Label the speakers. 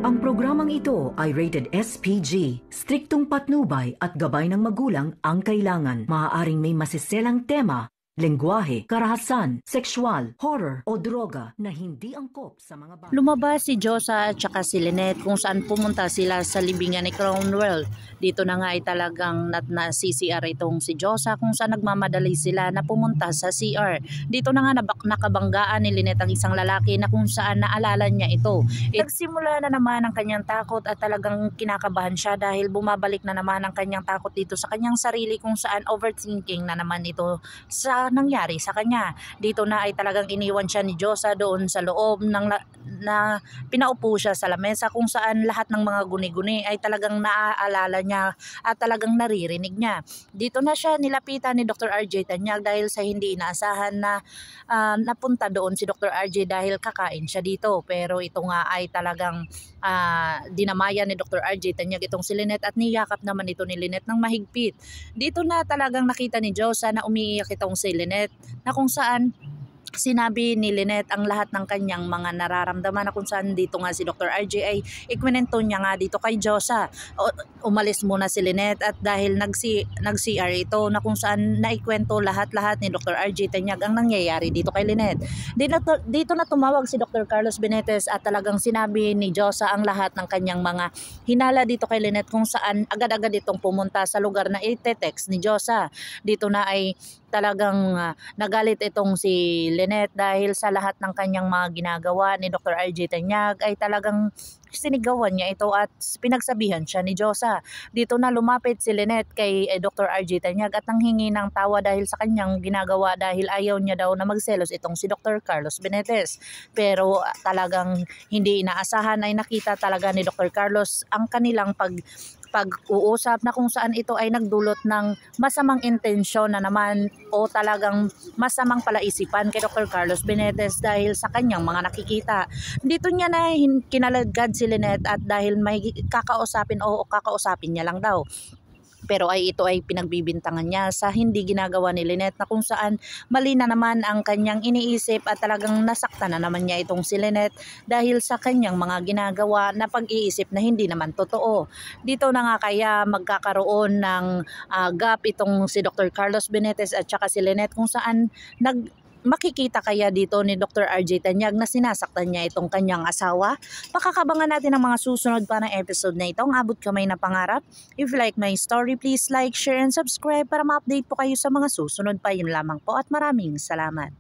Speaker 1: Ang programang ito ay rated SPG. Striktong patnubay at gabay ng magulang ang kailangan. Maaaring may masiselang tema, lengguwahe, karahasan, sexual, horror o droga na hindi angkop sa mga bata.
Speaker 2: Lumabas si Josa at saka si Lynette kung saan pumunta sila sa libingan ni Crown World. Dito na nga ay talagang na-CCR itong si Josa kung saan nagmamadali sila na pumunta sa CR. Dito na nga nakabanggaan ni Lynette ang isang lalaki na kung saan naalala niya ito. Nagsimula na naman ang kanyang takot at talagang kinakabahan siya dahil bumabalik na naman ang kanyang takot dito sa kanyang sarili kung saan overthinking na naman ito sa nangyari sa kanya. Dito na ay talagang iniwan siya ni Josa doon sa loob na pinaupo siya sa lamesa kung saan lahat ng mga guni-guni ay talagang naaalala niya at talagang naririnig niya. Dito na siya nilapitan ni Dr. RJ Tanyag dahil sa hindi inaasahan na napunta doon si Dr. RJ dahil kakain siya dito. Pero ito nga ay talagang dinamayan ni Dr. RJ Tanyag itong si Lynette at niyakap naman ito ni Lynette ng mahigpit. Dito na talagang nakita ni Josa na umiiyak itong si Lynette na kung saan sinabi ni Lynette ang lahat ng kanyang mga nararamdaman na kung saan dito nga si Dr. RJ ay ikwenento niya nga dito kay Josa. Umalis muna si Lynette at dahil nag-CR ito na kung saan naikwento lahat-lahat ni Dr. RJ Tanyag ang nangyayari dito kay Lynette. Dito na tumawag si Dr. Carlos Benitez at talagang sinabi ni Josa ang lahat ng kanyang mga hinala dito kay Lynette kung saan agad-agad itong pumunta sa lugar na ite-text ni Josa. Dito na ay talagang nagalit itong si Lynette dahil sa lahat ng kanyang mga ginagawa ni Dr. RJ Tanyag ay talagang sinigawan niya ito at pinagsabihan siya ni Josa. Dito na lumapit si Lynette kay Dr. RJ Tanyag at nanghingi ng tawa dahil sa kanyang ginagawa dahil ayaw niya daw na magselos itong si Dr. Carlos Benitez. Pero talagang hindi inaasahan ay nakita talaga ni Dr. Carlos ang kanilang pag-uusap na kung saan ito ay nagdulot ng masamang intensyon na naman o talagang masamang palaisipan kay Dr. Carlos Benitez dahil sa kanyang mga nakikita. Dito niya na kinaladkad si Lynette at dahil may kakausapin niya lang daw. Pero ito ay pinagbibintangan niya sa hindi ginagawa ni Lynette na kung saan mali na naman ang kanyang iniisip at talagang nasaktan na naman niya itong si Lynette dahil sa kanyang mga ginagawa na pag-iisip na hindi naman totoo. Dito na nga kaya magkakaroon ng gap itong si Dr. Carlos Benitez at saka si Lynette kung saan makikita kaya dito ni Dr. RJ Tanyag na sinasaktan niya itong kanyang asawa. Pakakabangan natin ang mga susunod pa ng episode na ito. Ang abot kamay na pangarap. If you like my story, please like, share, and subscribe para ma-update po kayo sa mga susunod pa. Yun lamang po at maraming salamat.